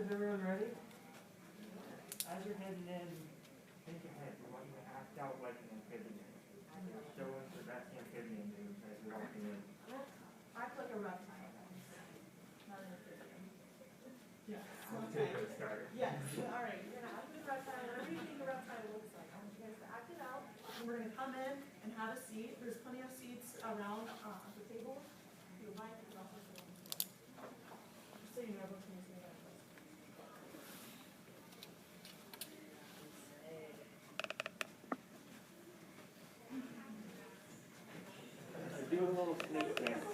Is everyone ready? As you're heading in, think ahead. We want you to act out like an amphibian. Show us the best amphibian moves as you're walking in. Act like a reptile, not an amphibian. Yes. Okay. For the starter. Yes. All right. You're gonna act like a reptile. Whatever you think a reptile looks like, I want you guys to act it out. And we're gonna come in and have a seat. There's plenty of seats around the table. If you like, it's also the one here. Just so you know, everyone can see that. Do a little snake dance.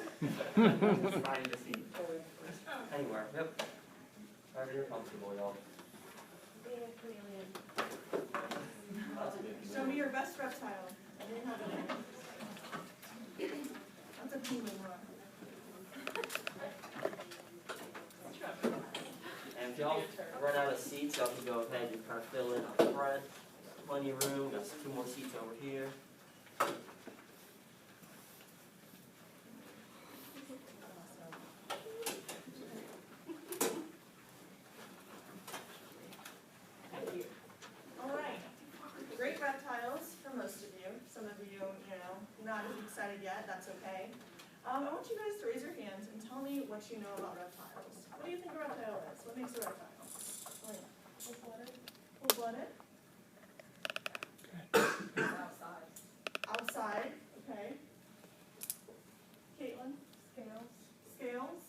Just find a seat. Anywhere. Yep. Wherever you're comfortable, y'all. Being a chameleon. That's a good Show me your best reptile. I didn't have it. That's a penguin rock. And if y'all run out of seats, y'all can go ahead and kind of fill in up front. Plenty of room. Got 2 more seats over here. Great reptiles for most of you. Some of you, not as excited yet. That's okay. I want you guys to raise your hands and tell me what you know about reptiles. What do you think a reptile is? What makes a reptile? Cold-blooded. Cold-blooded. Outside. Outside. Okay. Caitlin. Scales. Scales.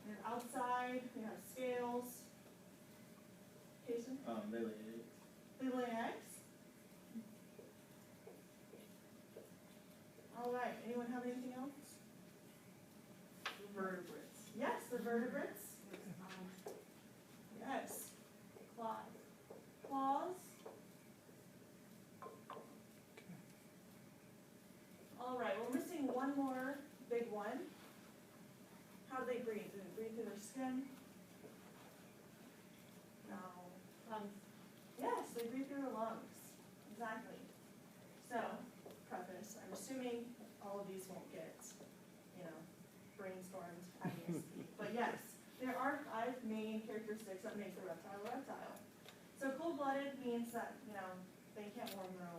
And outside, we have scales. Jason. They lay eggs. They lay eggs? All right, anyone have anything else? Vertebrates. Yes, the vertebrates. Yes. Claws. Claws. All right, we're missing one more big one. How do they breathe? Do they breathe through their skin? No. Yes, they breathe through their lungs. Exactly. So, preface, I'm assuming all of these won't get, brainstormed at ESP. But yes, there are 5 main characteristics that make the reptile a reptile. So cold-blooded means that, they can't warm their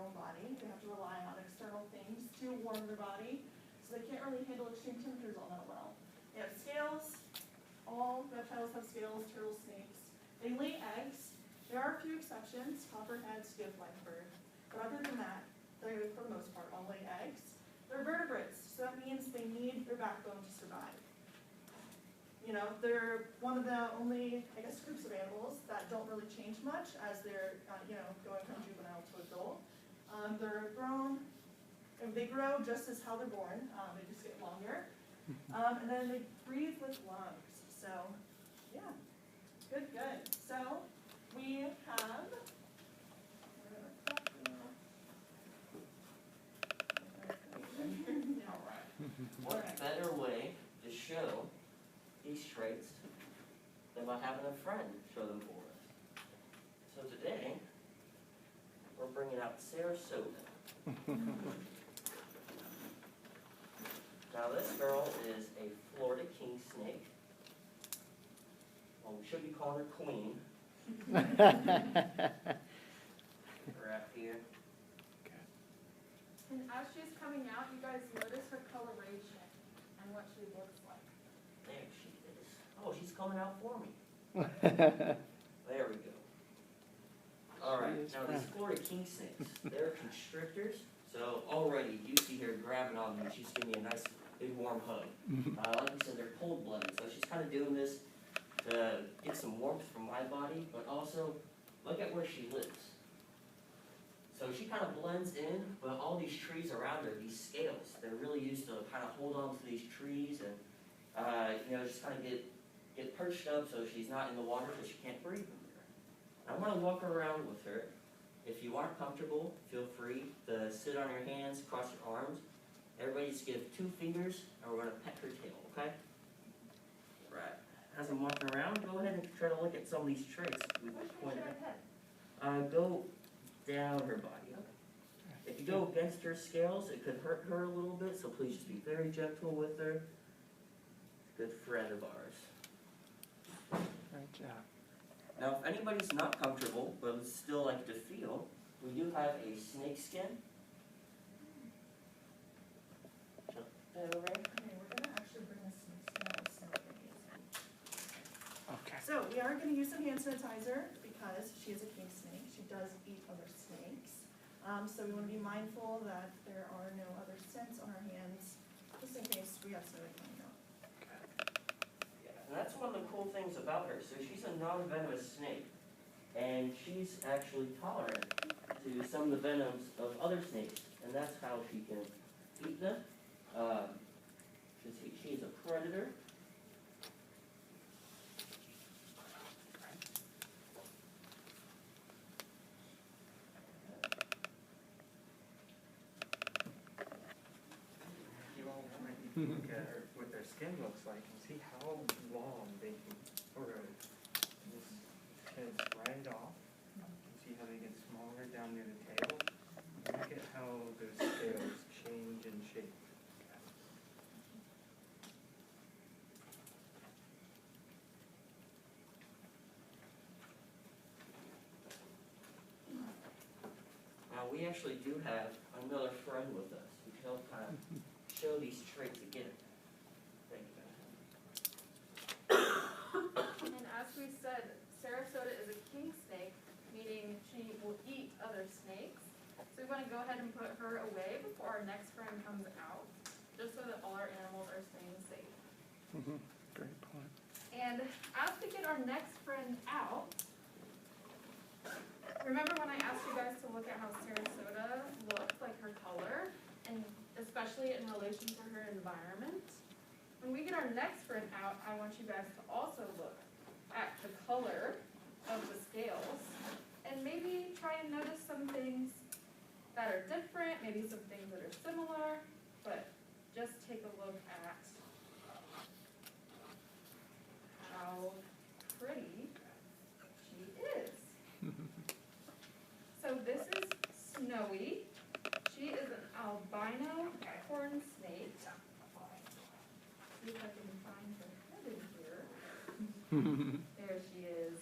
own body. They have to rely on external things to warm their body. So they can't really handle extreme temperatures all that well. They have scales. All reptiles have scales, turtles, snakes. They lay eggs. There are a few exceptions, copperheads, gift-like bird. But other than that, they, for the most part, all lay eggs. They're vertebrates, so that means they need their backbone to survive. They're one of the only, groups of animals that don't really change much as they're, going from juvenile to adult. They're grown, and they grow just as how they're born. They just get longer. And then they breathe with lungs. So, yeah, good. So, we have, What better way to show these traits than by having a friend show them for us? So today, we're bringing out Sarasota. Now this girl is a Florida king snake. Well, we should be calling her Queen. Right here. And as she's coming out, you guys notice her coloration and what she looks like. There she is. Oh, she's coming out for me. There we go. Alright, now these Florida king snakes, they're constrictors. So already you see her grabbing on me. She's giving me a nice big warm hug. Like we said, they're cold-blooded. So she's kind of doing this to get some warmth from my body, but also look at where she lives. So she kind of blends in, but all these trees around her, these scales, they're really used to kind of hold on to these trees and, just kind of get perched up so she's not in the water because she can't breathe in there. I want to walk around with her. If you aren't comfortable, feel free to sit on your hands, cross your arms. Everybody just give 2 fingers, and we're going to pet her tail, okay? Right. As I'm walking around, go ahead and try to look at some of these traits we've pointed out. Go down her body. If you go against her scales, it could hurt her a little bit, so please just be very gentle with her. Good friend of ours. Yeah. Now, if anybody's not comfortable, but would still like to feel, we do have a snake skin. So, over there. Okay, we're gonna actually bring this snake skin out of snow. Okay. So we are gonna use some hand sanitizer because she is a king snake. She does eat other snakes. So we wanna be mindful that there are no other scents on our hands, just in case we have snow coming up. Yeah, and that's one of the cool things about her. So she's a non-venomous snake, and she's actually tolerant to some of the venoms of other snakes, and that's how she can eat them. She's a predator. You all might need to look at what their skin looks like and see how long they can grow. This heads right off. You can see how they get smaller down near the tail. Look at how those scales change in shape. Now, we actually do have another friend with us who can help kind of show these traits again. Thank you, guys. And as we said, Sarasota is a king snake, meaning she will eat other snakes. So we want to go ahead and put her away before our next friend comes out, just so that all our animals are staying safe. Great point. And as we get our next friend out, remember when I asked you guys to look at how Sarasota looked, like her color, and especially in relation to her environment? When we get our next friend out, I want you guys to also look at the color of the scales and maybe try and notice some things that are different, maybe some things that are similar, but just take a look at how pretty she is. So this is Snowy. She is an albino corn snake. See if I can find her head in here. There she is.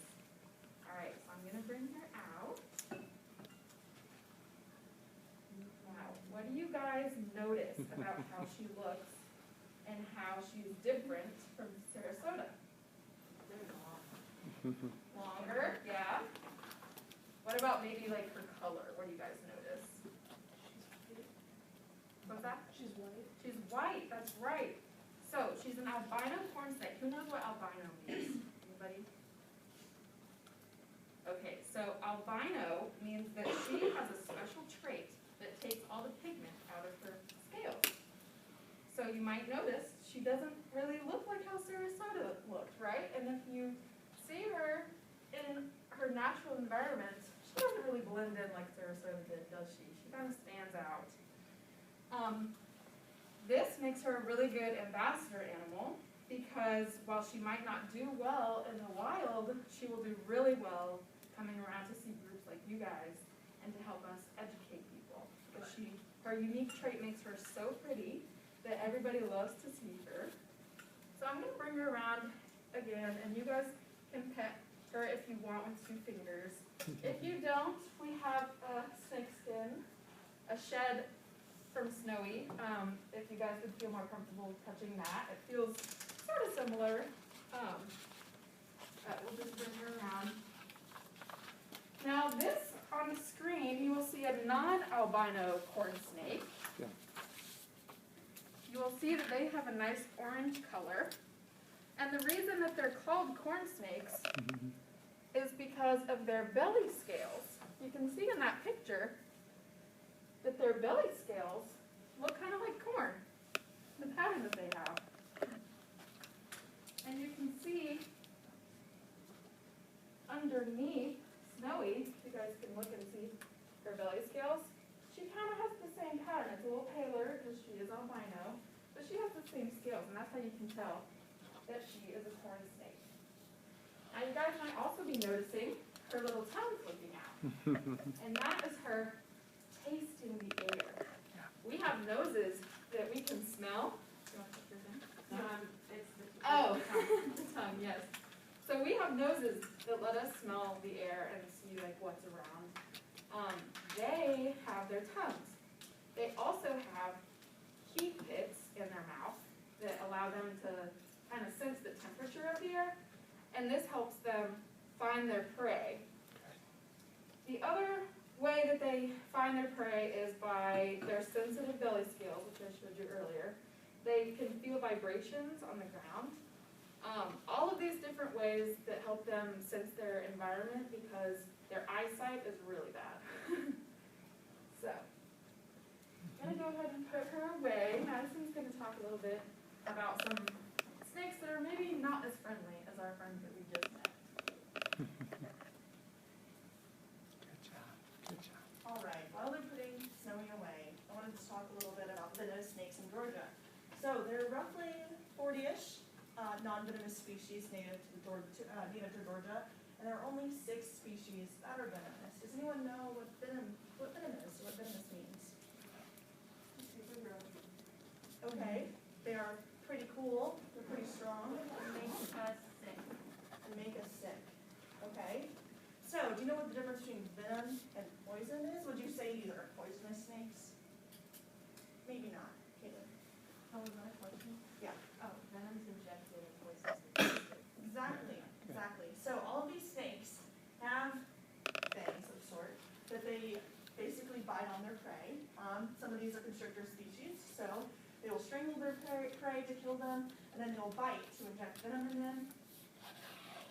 All right, so I'm gonna bring her out. Now, what do you guys notice about how she looks and how she's different from Sarasota? Longer, yeah. What about maybe like her color? What do you guys notice? What's that? She's white. She's white, that's right. So she's an albino corn snake. Who knows what albino means? Anybody? Okay, so albino means that she has a special trait that takes all the pigment out of her scales. So you might notice she doesn't really look like how Sarasota looked, right? And if you see her in her natural environment, she doesn't really blend in like Sarasota did, does she? She kind of stands out. This makes her a really good ambassador animal because while she might not do well in the wild, she will do really well coming around to see groups like you guys and to help us educate people. Because her unique trait makes her so pretty that everybody loves to see her. So I'm going to bring her around again, and you guys can pet her if you want with 2 fingers. If you don't, we have a snake skin, a shed from Snowy, if you guys would feel more comfortable touching that. It feels sort of similar. We'll just bring her around. Now this, on the screen, you will see a non-albino corn snake. Yeah. You will see that they have a nice orange color. And the reason that they're called corn snakes is because of their belly scales. You can see in that picture that their belly scales look kind of like corn, the pattern that they have. And you can see underneath Snowy, you guys can look and see her belly scales. She kind of has the same pattern. It's a little paler because she is albino, but she has the same scales, and that's how you can tell that she is a corn snake. Now you guys might also be noticing her little tongue flicking out, and that is her tasting the air. We have noses that we can smell. Do you want to put yours in? It's the Oh, the tongue, yes. So we we have noses that let us smell the air and see like what's around. They have their tongues. They also have heat pits in their mouth that allow them to kind of sense the temperature of the air, and this helps them find their prey. The other way that they find their prey is by their sensitive belly scales, which I showed you earlier. They can feel vibrations on the ground. All of these different ways that help them sense their environment because their eyesight is really bad. So, I'm going to go ahead and put her away. Madison's going to talk a little bit about some snakes that are maybe not as friendly as our friends that we just met. Good job. Good job. All right, while they're putting Snowy away, I wanted to talk a little bit about venomous snakes in Georgia. So there are roughly 40-ish non-venomous species native to Georgia, and there are only 6 species that are venomous. Does anyone know what venom is, or what venomous means? Okay, they are pretty cool, they're pretty strong, and make us sick. Okay, so do you know what the difference between venom and poison is? Would you say these are poisonous snakes? Maybe not. Caitlin? Oh, was that a question? Yeah. Oh, venom's injected and poison's Exactly, exactly. So all of these snakes have fangs of sort that they basically bite on their prey. Some of these are constrictor species, so they will strangle their prey to kill them, and then they'll bite to inject venom in them.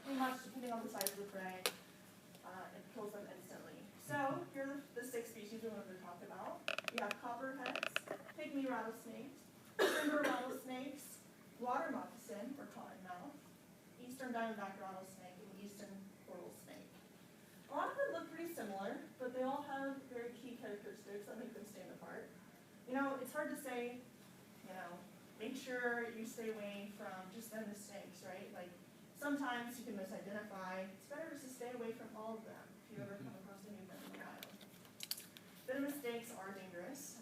Pretty much, depending on the size of the prey, it kills them instantly. So here are the 6 species we wanted to talk about. We have copperheads, pygmy rattlesnakes, timber rattlesnakes, water moccasin, or cottonmouth, eastern diamondback rattlesnake, and eastern coral snake. A lot of them look pretty similar, but they all have very key characteristics that make them stand apart. You know, it's hard to say, you know, make sure you stay away from just venomous snakes, right? Like, sometimes you can misidentify. It's better just to stay away from all of them if you ever come across a new venom in the wild. Venomous snakes are dangerous.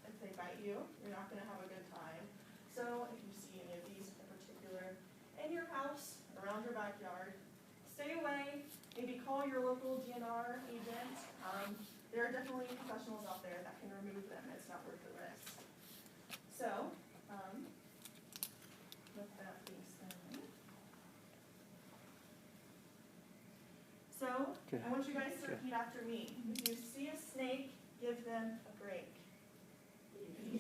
If they bite you, you're not going to have a good time. So if you see any of these in particular in your house, around your backyard, stay away. Maybe call your local DNR agent. There are definitely professionals out there that can remove them. It's not worth the risk. So, with that being said, so Okay. I want you guys to repeat after me. If you see a snake, give them a break.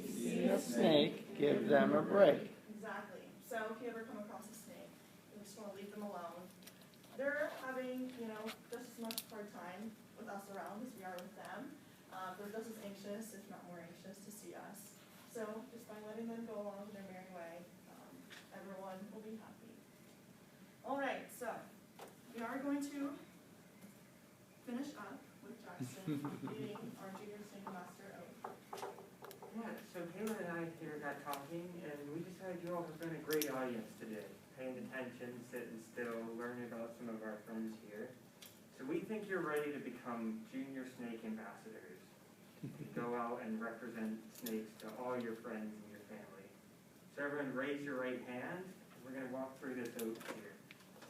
See a snake, give them a break. Exactly. So if you ever come across a snake, you just want to leave them alone. They're having, you know, just as much hard time with us around as we are with them. They're just as anxious, if not more anxious, to see us. So just by letting them go along their merry way, everyone will be happy. All right, so we are going to finish up with Jackson reading our junior snake master oath. Yeah, so Kayla and I here got talking, and we decided you all have been a great audience today, paying attention, sitting still, learning about some of our friends here. So we think you're ready to become junior snake ambassadors, to go out and represent snakes to all your friends and your family. So everyone raise your right hand, and we're going to walk through this oath here.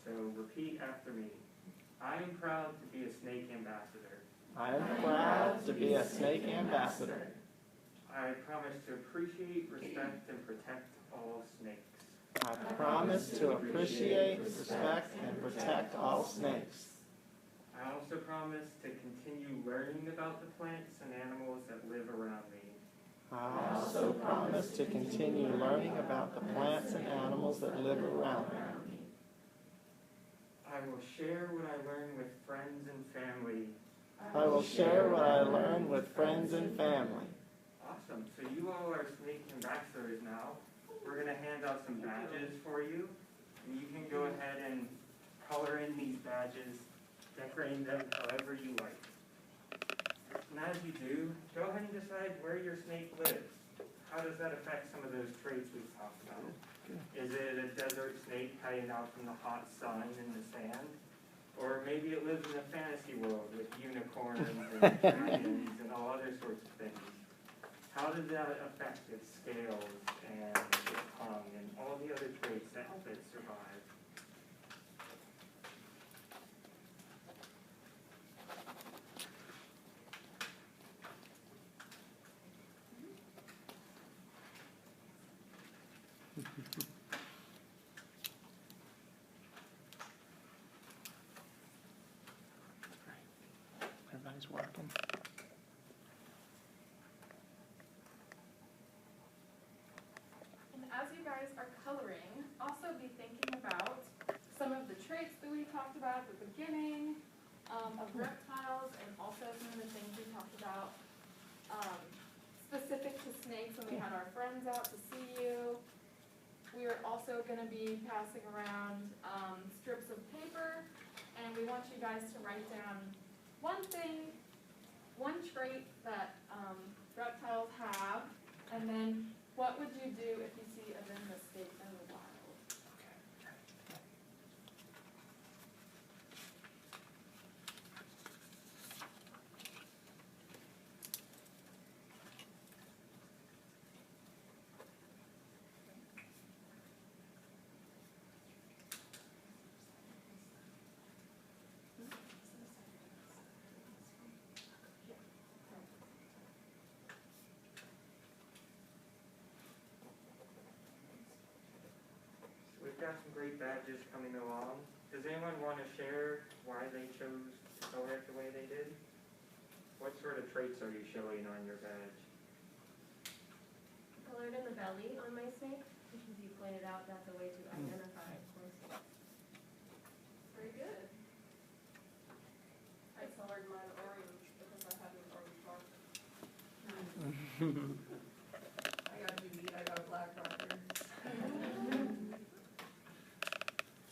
So repeat after me. I am proud to be a snake ambassador. I am proud to be a snake ambassador. I promise to appreciate, respect, and protect all snakes. I promise to appreciate, respect, and protect all snakes. I also promise to continue learning about the plants and animals that live around me. I also promise to continue learning about the plants and animals that live around me. I will share what I learn with friends and family. I will share what I learn with friends and family. Awesome. So you all are snake ambassadors now. We're going to hand out some badges for you. And you can go ahead and color in these badges, decorate them however you like. And as you do, go ahead and decide where your snake lives. How does that affect some of those traits we've talked about? Is it a desert snake hiding out from the hot sun and the sand? Or maybe it lives in a fantasy world with unicorns and dragons and all other sorts of things. How does that affect its scales and its tongue and all the other traits that help it survive? talked about at the beginning of reptiles, and also some of the things we talked about specific to snakes when we had our friends out to see you. We are also going to be passing around strips of paper, and we want you guys to write down one thing, one trait that reptiles have, and then what would you do if you see a venomous snake in the wild? We've got some great badges coming along. Does anyone want to share why they chose to color it the way they did? What sort of traits are you showing on your badge? Colored in the belly on my snake, because you pointed out that's a way to identify, of course. Very good. I colored mine orange because I have an orange mark. I got a unique, I got a black marker.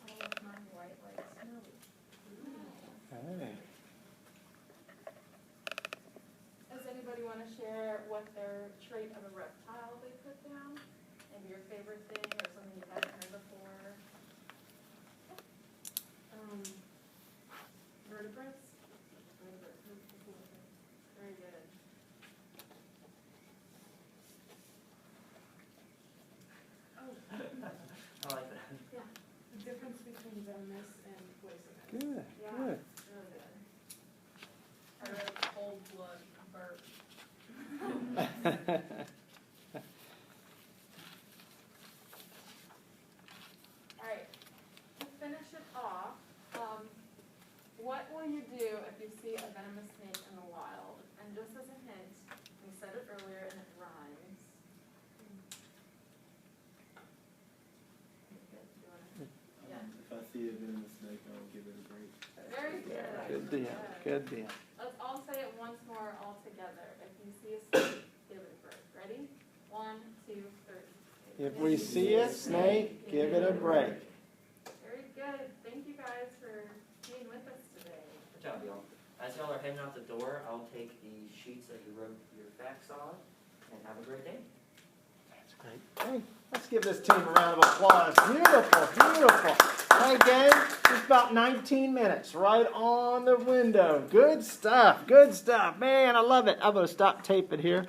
I left mine white like snow. Hey. Does anybody want to share what their trait of a reptile they put down? Maybe your favorite thing or something you haven't heard before? Vertebrates? Very good. I like that. The difference between venomous and poisonous. Good, Yeah. good. Really good. I wrote cold blood burp. All right, to finish it off, what will you do if you see a venomous snake in the wild? And just as a hint, we said it earlier and it rhymes. Yeah, If I see a venomous snake, I'll give it a break. very good. Good deal, good deal. Let's all say it once more all together. If you see a snake, give it a break. Ready? 1, 2, 3. If we see a snake, give it a break. Very good. Thank you guys for being with us today. Good job, y'all. As y'all are heading out the door, I'll take the sheets that you wrote your facts on, and have a great day. That's great. Hey, let's give this team a round of applause. Beautiful, beautiful. Hey, gang, it's about 19 minutes, right on the window. Good stuff, good stuff. Man, I love it. I'm going to stop taping here.